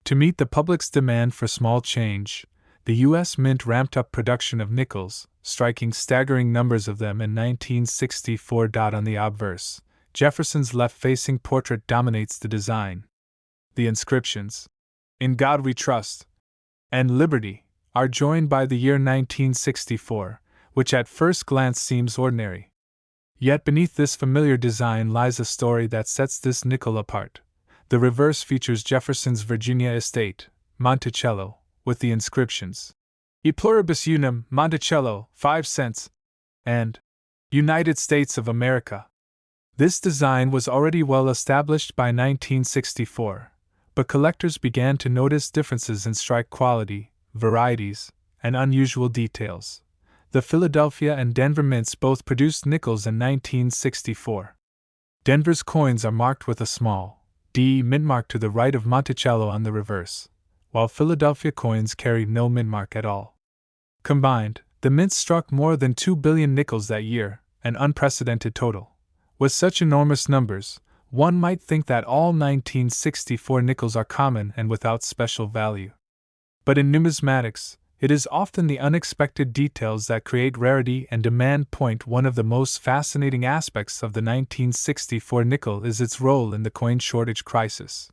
To meet the public's demand for small change, the U.S. Mint ramped up production of nickels, striking staggering numbers of them in 1964. On the obverse, Jefferson's left-facing portrait dominates the design. The inscriptions, "In God We Trust," and "Liberty," are joined by the year 1964, which at first glance seems ordinary. Yet beneath this familiar design lies a story that sets this nickel apart. The reverse features Jefferson's Virginia estate, Monticello, with the inscriptions, "E pluribus unum, Monticello, 5 cents," and "United States of America." This design was already well established by 1964, but collectors began to notice differences in strike quality, varieties, and unusual details. The Philadelphia and Denver mints both produced nickels in 1964. Denver's coins are marked with a small D mint mark to the right of Monticello on the reverse, while Philadelphia coins carry no mint mark at all. Combined, the mints struck more than 2 billion nickels that year, an unprecedented total. With such enormous numbers, one might think that all 1964 nickels are common and without special value. But in numismatics, it is often the unexpected details that create rarity and demand. One of the most fascinating aspects of the 1964 nickel is its role in the coin shortage crisis.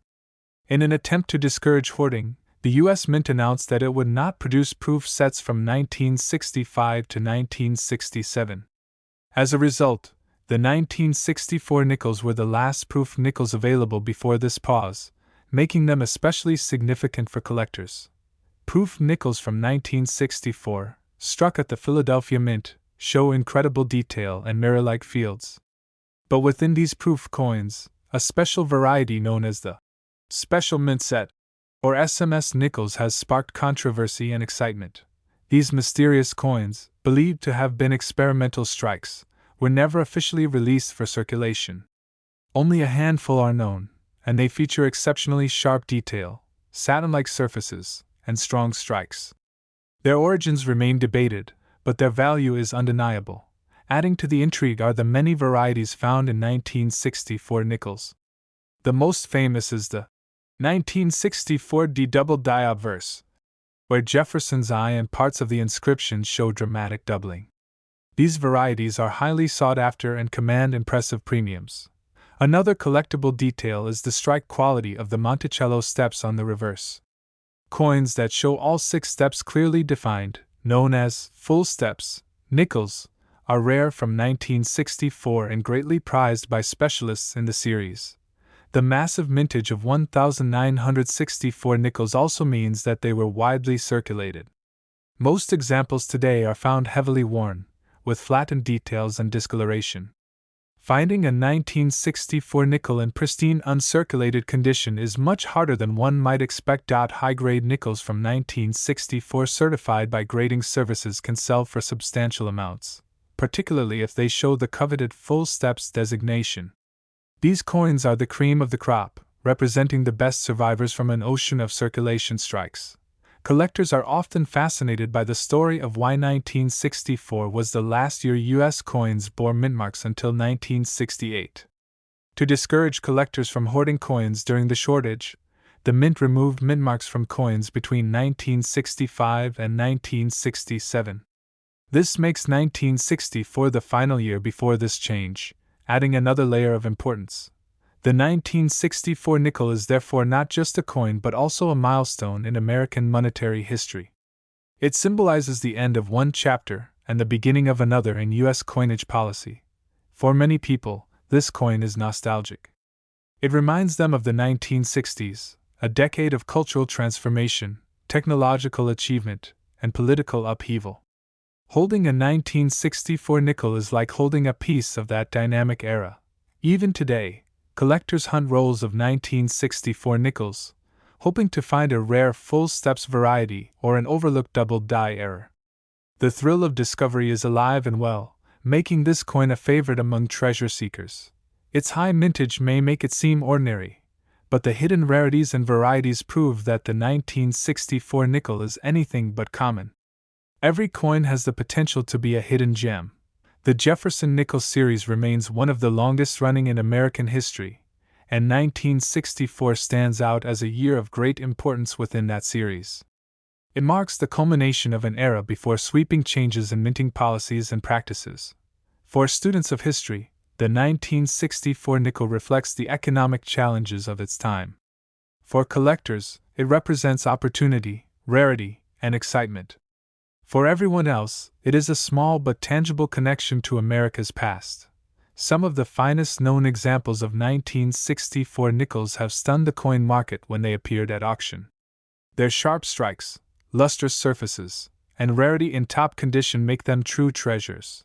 In an attempt to discourage hoarding, the U.S. Mint announced that it would not produce proof sets from 1965 to 1967. As a result, the 1964 nickels were the last proof nickels available before this pause, making them especially significant for collectors. Proof nickels from 1964, struck at the Philadelphia Mint, show incredible detail and mirror-like fields. But within these proof coins, a special variety known as the Special Mint Set, or SMS nickels, has sparked controversy and excitement. These mysterious coins, believed to have been experimental strikes, were never officially released for circulation. Only a handful are known, and they feature exceptionally sharp detail, satin-like surfaces, and strong strikes. Their origins remain debated, but their value is undeniable. Adding to the intrigue are the many varieties found in 1964 nickels. The most famous is the 1964 D double die obverse, where Jefferson's eye and parts of the inscription show dramatic doubling. These varieties are highly sought after and command impressive premiums. Another collectible detail is the strike quality of the Monticello steps on the reverse. Coins that show all 6 steps clearly defined, known as full steps, nickels, are rare from 1964 and greatly prized by specialists in the series. The massive mintage of 1964 nickels also means that they were widely circulated. Most examples today are found heavily worn, with flattened details and discoloration. Finding a 1964 nickel in pristine uncirculated condition is much harder than one might expect. High-grade nickels from 1964 certified by grading services can sell for substantial amounts, particularly if they show the coveted full steps designation. These coins are the cream of the crop, representing the best survivors from an ocean of circulation strikes. Collectors are often fascinated by the story of why 1964 was the last year U.S. coins bore mint marks until 1968. To discourage collectors from hoarding coins during the shortage, the Mint removed mint marks from coins between 1965 and 1967. This makes 1964 the final year before this change, adding another layer of importance. The 1964 nickel is therefore not just a coin but also a milestone in American monetary history. It symbolizes the end of one chapter and the beginning of another in U.S. coinage policy. For many people, this coin is nostalgic. It reminds them of the 1960s, a decade of cultural transformation, technological achievement, and political upheaval. Holding a 1964 nickel is like holding a piece of that dynamic era. Even today, collectors hunt rolls of 1964 nickels, hoping to find a rare full steps variety or an overlooked double die error. The thrill of discovery is alive and well, making this coin a favorite among treasure seekers. Its high mintage may make it seem ordinary, but the hidden rarities and varieties prove that the 1964 nickel is anything but common. Every coin has the potential to be a hidden gem. The Jefferson Nickels series remains one of the longest running in American history, and 1964 stands out as a year of great importance within that series. It marks the culmination of an era before sweeping changes in minting policies and practices. For students of history, the 1964 nickel reflects the economic challenges of its time. For collectors, it represents opportunity, rarity, and excitement. For everyone else, it is a small but tangible connection to America's past. Some of the finest known examples of 1964 nickels have stunned the coin market when they appeared at auction. Their sharp strikes, lustrous surfaces, and rarity in top condition make them true treasures.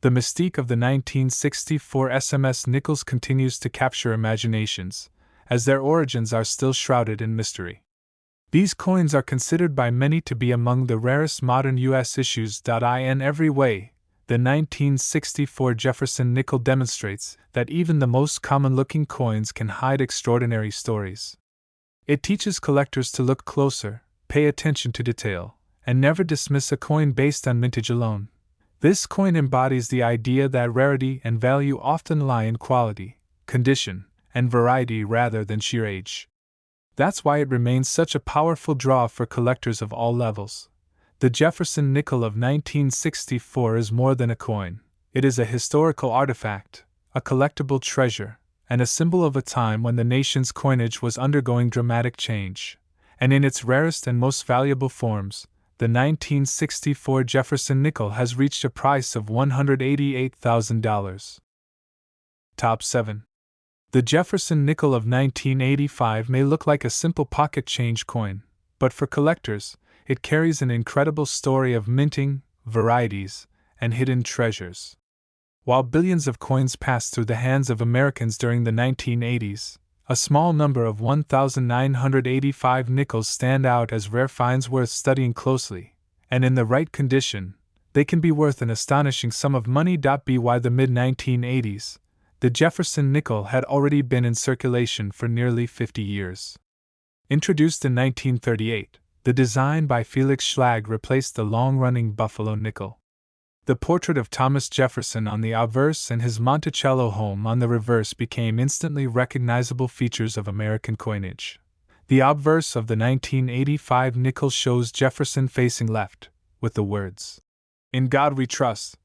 The mystique of the 1964 SMS nickels continues to capture imaginations, as their origins are still shrouded in mystery. These coins are considered by many to be among the rarest modern U.S. issues. In every way, the 1964 Jefferson nickel demonstrates that even the most common-looking coins can hide extraordinary stories. It teaches collectors to look closer, pay attention to detail, and never dismiss a coin based on mintage alone. This coin embodies the idea that rarity and value often lie in quality, condition, and variety rather than sheer age. That's why it remains such a powerful draw for collectors of all levels. The Jefferson nickel of 1964 is more than a coin. It is a historical artifact, a collectible treasure, and a symbol of a time when the nation's coinage was undergoing dramatic change. And in its rarest and most valuable forms, the 1964 Jefferson nickel has reached a price of $188,000. Top 7. The Jefferson nickel of 1985 may look like a simple pocket change coin, but for collectors, it carries an incredible story of minting, varieties, and hidden treasures. While billions of coins passed through the hands of Americans during the 1980s, a small number of 1,985 nickels stand out as rare finds worth studying closely, and in the right condition, they can be worth an astonishing sum of money. By the mid-1980s, the Jefferson nickel had already been in circulation for nearly 50 years. Introduced in 1938, the design by Felix Schlag replaced the long-running Buffalo nickel. The portrait of Thomas Jefferson on the obverse and his Monticello home on the reverse became instantly recognizable features of American coinage. The obverse of the 1985 nickel shows Jefferson facing left, with the words, "In God We Trust."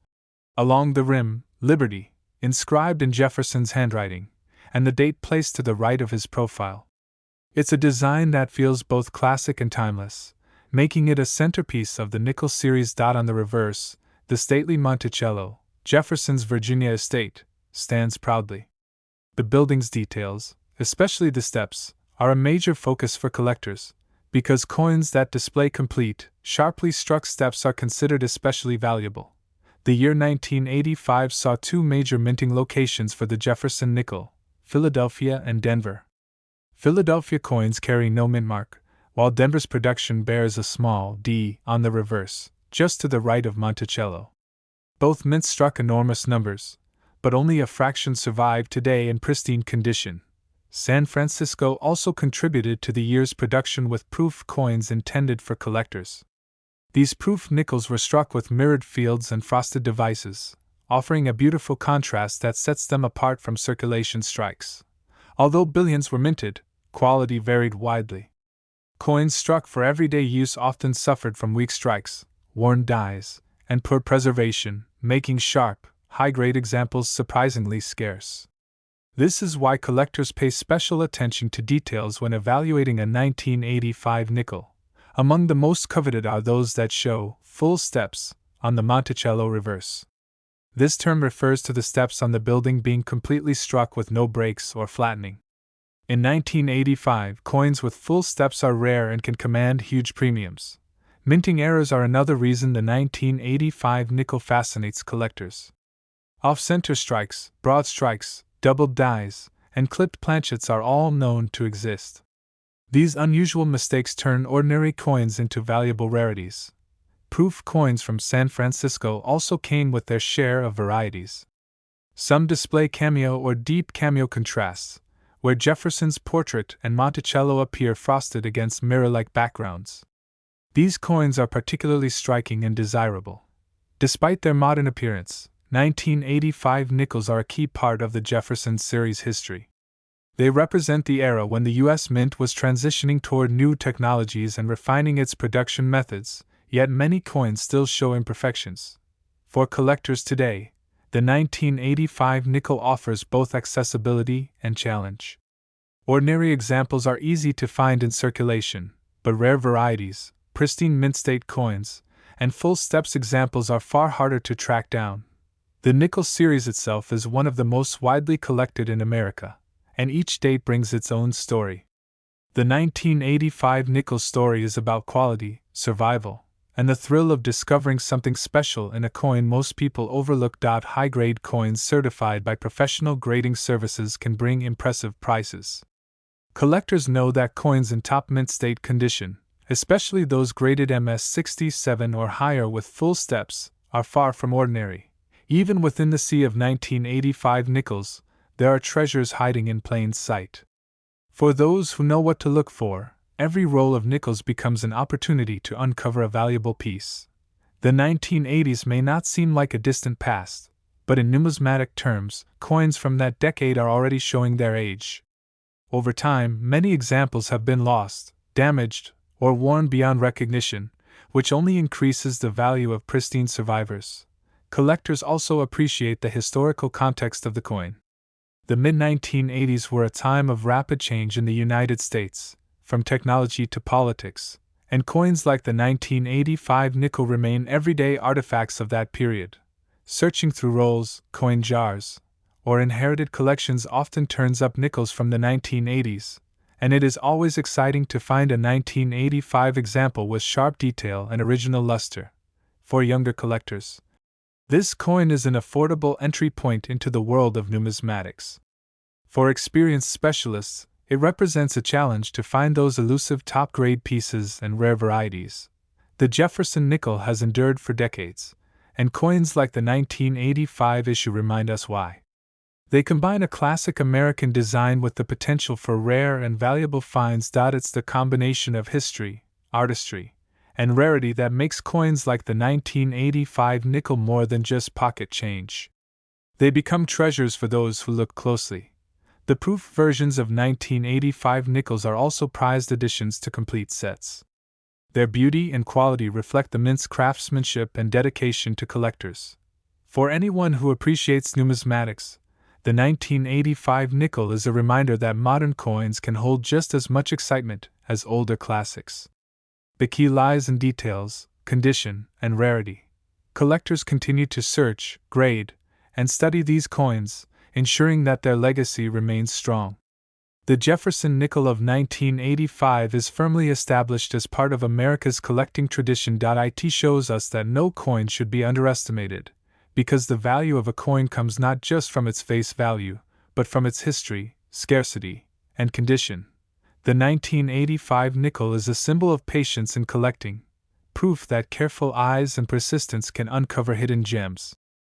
Along the rim, "Liberty," inscribed in Jefferson's handwriting, and the date placed to the right of his profile. It's a design that feels both classic and timeless, making it a centerpiece of the nickel series. On the reverse, the stately Monticello, Jefferson's Virginia estate, stands proudly. The building's details, especially the steps, are a major focus for collectors, because coins that display complete, sharply struck steps are considered especially valuable. The year 1985 saw two major minting locations for the Jefferson nickel, Philadelphia and Denver. Philadelphia coins carry no mint mark, while Denver's production bears a small D on the reverse, just to the right of Monticello. Both mints struck enormous numbers, but only a fraction survive today in pristine condition. San Francisco also contributed to the year's production with proof coins intended for collectors. These proof nickels were struck with mirrored fields and frosted devices, offering a beautiful contrast that sets them apart from circulation strikes. Although billions were minted, quality varied widely. Coins struck for everyday use often suffered from weak strikes, worn dies, and poor preservation, making sharp, high-grade examples surprisingly scarce. This is why collectors pay special attention to details when evaluating a 1985 nickel. Among the most coveted are those that show full steps on the Monticello reverse. This term refers to the steps on the building being completely struck with no breaks or flattening. In 1985, coins with full steps are rare and can command huge premiums. Minting errors are another reason the 1985 nickel fascinates collectors. Off-center strikes, broad strikes, doubled dies, and clipped planchets are all known to exist. These unusual mistakes turn ordinary coins into valuable rarities. Proof coins from San Francisco also came with their share of varieties. Some display cameo or deep cameo contrasts, where Jefferson's portrait and Monticello appear frosted against mirror-like backgrounds. These coins are particularly striking and desirable. Despite their modern appearance, 1985 nickels are a key part of the Jefferson series history. They represent the era when the U.S. Mint was transitioning toward new technologies and refining its production methods, yet many coins still show imperfections. For collectors today, the 1985 nickel offers both accessibility and challenge. Ordinary examples are easy to find in circulation, but rare varieties, pristine mint-state coins, and full steps examples are far harder to track down. The nickel series itself is one of the most widely collected in America, and each date brings its own story. The 1985 nickel story is about quality, survival, and the thrill of discovering something special in a coin most people overlook. High-grade coins certified by professional grading services can bring impressive prices. Collectors know that coins in top mint state condition, especially those graded MS-67 or higher with full steps, are far from ordinary. Even within the sea of 1985 nickels, there are treasures hiding in plain sight. For those who know what to look for, every roll of nickels becomes an opportunity to uncover a valuable piece. The 1980s may not seem like a distant past, but in numismatic terms, coins from that decade are already showing their age. Over time, many examples have been lost, damaged, or worn beyond recognition, which only increases the value of pristine survivors. Collectors also appreciate the historical context of the coin. The mid-1980s were a time of rapid change in the United States, from technology to politics, and coins like the 1985 nickel remain everyday artifacts of that period. Searching through rolls, coin jars, or inherited collections often turns up nickels from the 1980s, and it is always exciting to find a 1985 example with sharp detail and original luster. For younger collectors, this coin is an affordable entry point into the world of numismatics. For experienced specialists, it represents a challenge to find those elusive top-grade pieces and rare varieties. The Jefferson nickel has endured for decades, and coins like the 1985 issue remind us why. They combine a classic American design with the potential for rare and valuable finds. It's the combination of history, artistry, and rarity that makes coins like the 1985 nickel more than just pocket change. They become treasures for those who look closely. The proof versions of 1985 nickels are also prized additions to complete sets. Their beauty and quality reflect the mint's craftsmanship and dedication to collectors. For anyone who appreciates numismatics, the 1985 nickel is a reminder that modern coins can hold just as much excitement as older classics. The key lies in details, condition, and rarity. Collectors continue to search, grade, and study these coins, ensuring that their legacy remains strong. The Jefferson nickel of 1985 is firmly established as part of America's collecting tradition. It shows us that no coin should be underestimated, because the value of a coin comes not just from its face value, but from its history, scarcity, and condition. The 1985 nickel is a symbol of patience in collecting, proof that careful eyes and persistence can uncover hidden gems.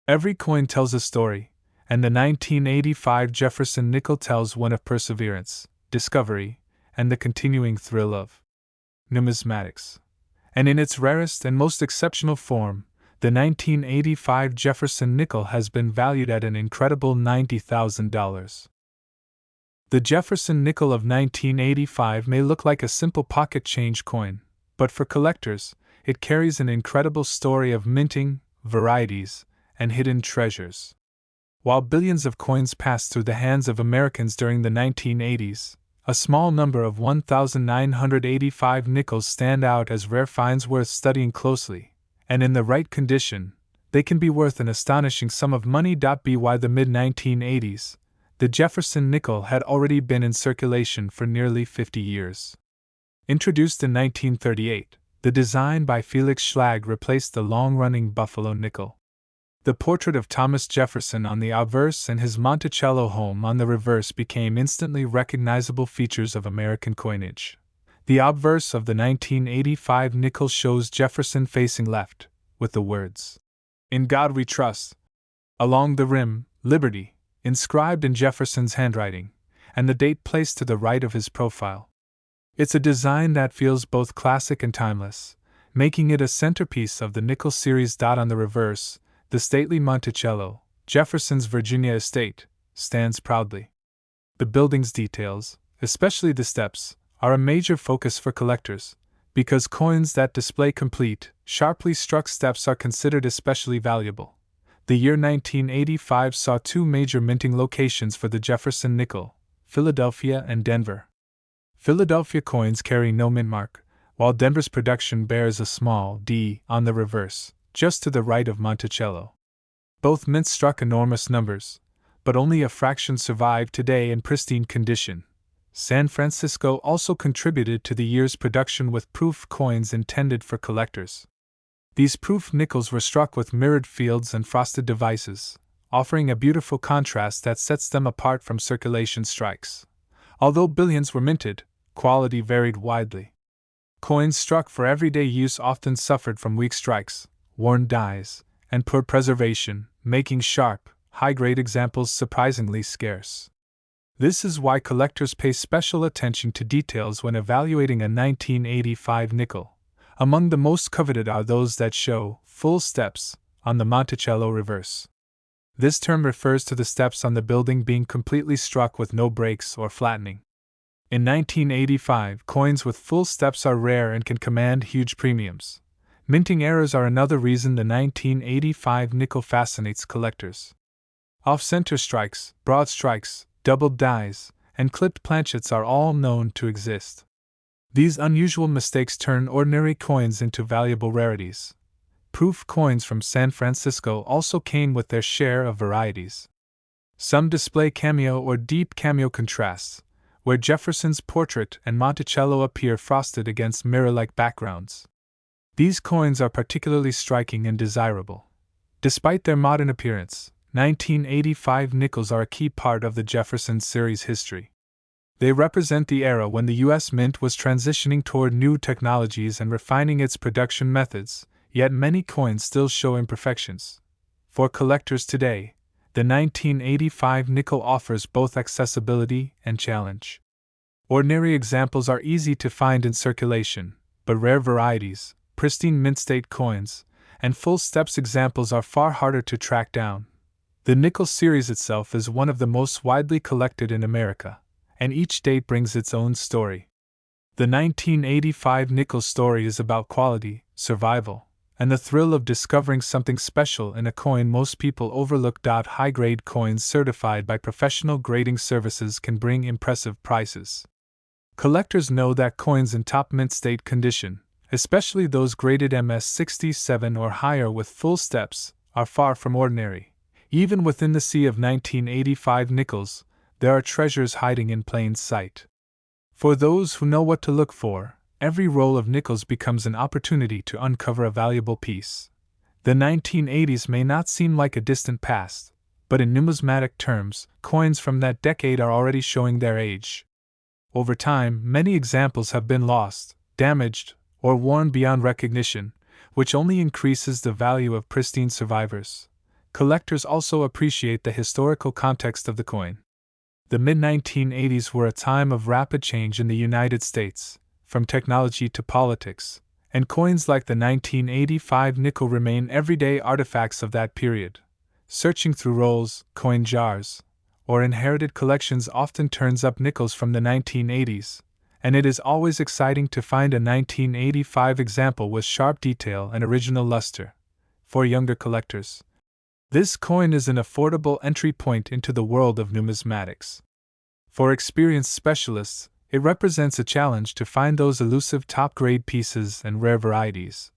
Every coin tells a story, and the 1985 Jefferson nickel tells one of perseverance, discovery, and the continuing thrill of numismatics. And in its rarest and most exceptional form, the 1985 Jefferson nickel has been valued at an incredible $90,000. The Jefferson nickel of 1985 may look like a simple pocket change coin, but for collectors, it carries an incredible story of minting, varieties, and hidden treasures. While billions of coins passed through the hands of Americans during the 1980s, a small number of 1,985 nickels stand out as rare finds worth studying closely, and in the right condition, they can be worth an astonishing sum of money. By the mid-1980s, the Jefferson nickel had already been in circulation for nearly 50 years. Introduced in 1938, the design by Felix Schlag replaced the long-running Buffalo nickel. The portrait of Thomas Jefferson on the obverse and his Monticello home on the reverse became instantly recognizable features of American coinage. The obverse of the 1985 nickel shows Jefferson facing left, with the words, "In God We Trust." Along the rim, "Liberty," inscribed in Jefferson's handwriting, and the date placed to the right of his profile. It's a design that feels both classic and timeless, making it a centerpiece of the nickel series. On the reverse, the stately Monticello, Jefferson's Virginia estate, stands proudly. The building's details, especially the steps, are a major focus for collectors, because coins that display complete, sharply struck steps are considered especially valuable. The year 1985 saw two major minting locations for the Jefferson nickel, Philadelphia and Denver. Philadelphia coins carry no mint mark, while Denver's production bears a small D on the reverse, just to the right of Monticello. Both mints struck enormous numbers, but only a fraction survive today in pristine condition. San Francisco also contributed to the year's production with proof coins intended for collectors. These proof nickels were struck with mirrored fields and frosted devices, offering a beautiful contrast that sets them apart from circulation strikes. Although billions were minted, quality varied widely. Coins struck for everyday use often suffered from weak strikes, worn dies, and poor preservation, making sharp, high-grade examples surprisingly scarce. This is why collectors pay special attention to details when evaluating a 1985 nickel. Among the most coveted are those that show full steps on the Monticello reverse. This term refers to the steps on the building being completely struck with no breaks or flattening. In 1985, coins with full steps are rare and can command huge premiums. Minting errors are another reason the 1985 nickel fascinates collectors. Off-center strikes, broad strikes, doubled dies, and clipped planchets are all known to exist. These unusual mistakes turn ordinary coins into valuable rarities. Proof coins from San Francisco also came with their share of varieties. Some display cameo or deep cameo contrasts, where Jefferson's portrait and Monticello appear frosted against mirror-like backgrounds. These coins are particularly striking and desirable. Despite their modern appearance, 1985 nickels are a key part of the Jefferson series history. They represent the era when the U.S. Mint was transitioning toward new technologies and refining its production methods, yet many coins still show imperfections. For collectors today, the 1985 nickel offers both accessibility and challenge. Ordinary examples are easy to find in circulation, but rare varieties, pristine mint-state coins, and full steps examples are far harder to track down. The nickel series itself is one of the most widely collected in America, and each date brings its own story. The 1985 nickel story is about quality, survival, and the thrill of discovering something special in a coin most people overlook. High-grade coins certified by professional grading services can bring impressive prices. Collectors know that coins in top mint state condition, especially those graded MS67 or higher with full steps, are far from ordinary. Even within the sea of 1985 nickels, there are treasures hiding in plain sight. For those who know what to look for, every roll of nickels becomes an opportunity to uncover a valuable piece. The 1980s may not seem like a distant past, but in numismatic terms, coins from that decade are already showing their age. Over time, many examples have been lost, damaged, or worn beyond recognition, which only increases the value of pristine survivors. Collectors also appreciate the historical context of the coin. The mid-1980s were a time of rapid change in the United States, from technology to politics, and coins like the 1985 nickel remain everyday artifacts of that period. Searching through rolls, coin jars, or inherited collections often turns up nickels from the 1980s, and it is always exciting to find a 1985 example with sharp detail and original luster. For younger collectors, this coin is an affordable entry point into the world of numismatics. For experienced specialists, it represents a challenge to find those elusive top-grade pieces and rare varieties.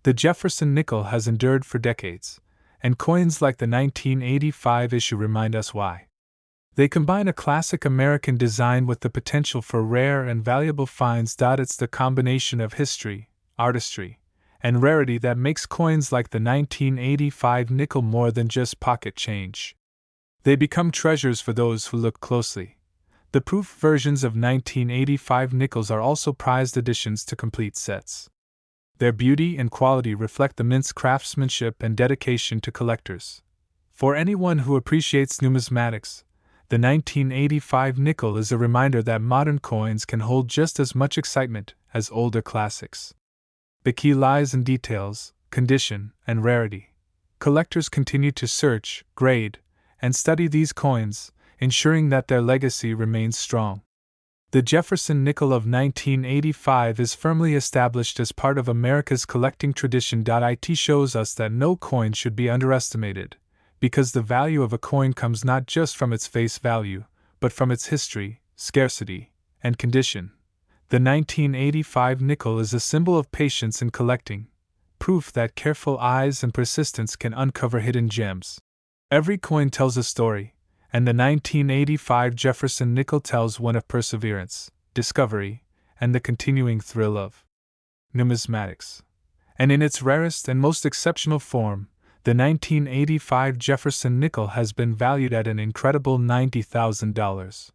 The Jefferson nickel has endured for decades, and coins like the 1985 issue remind us why. They combine a classic American design with the potential for rare and valuable finds. It's the combination of history, artistry, and rarity that makes coins like the 1985 nickel more than just pocket change. They become treasures for those who look closely. The proof versions of 1985 nickels are also prized additions to complete sets. Their beauty and quality reflect the mint's craftsmanship and dedication to collectors. For anyone who appreciates numismatics, the 1985 nickel is a reminder that modern coins can hold just as much excitement as older classics. The key lies in details, condition, and rarity. Collectors continue to search, grade, and study these coins, ensuring that their legacy remains strong. The Jefferson nickel of 1985 is firmly established as part of America's collecting tradition. It shows us that no coin should be underestimated, because the value of a coin comes not just from its face value, but from its history, scarcity, and condition. The 1985 nickel is a symbol of patience in collecting, proof that careful eyes and persistence can uncover hidden gems. Every coin tells a story, and the 1985 Jefferson nickel tells one of perseverance, discovery, and the continuing thrill of numismatics. and in its rarest and most exceptional form, the 1985 Jefferson nickel has been valued at an incredible $90,000.